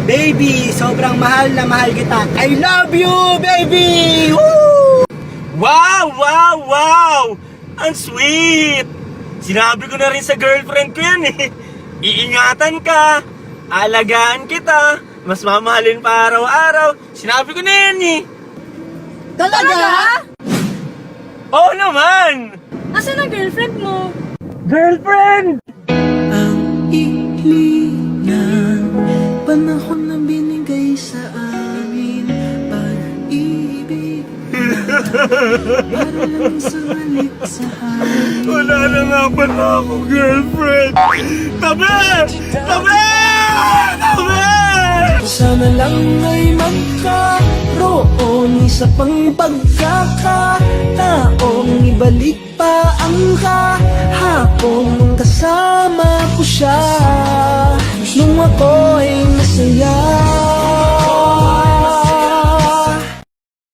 Baby, sobrang mahal na mahal kita. I love you, baby! Woo! Wow! Wow! Wow! Ang sweet! Sinabi ko na rin sa girlfriend ko yan eh. Iingatan ka, alagaan kita, mas mamahalin pa araw-araw. Sinabi ko na yan eh. Talaga? Oo naman! Asan ang girlfriend mo? Girlfriend! Ang ilinang panahon na binigay sa amin, pag-ibig na para lang sumalik sa hangin. Wala na nga pala ako, girlfriend. Tabi! Tabi! Tabi! Sana lang ay magkaroon isa pang pagkakataong ibalik pa ang kahapon nung kasama ko siya. Nung ako'y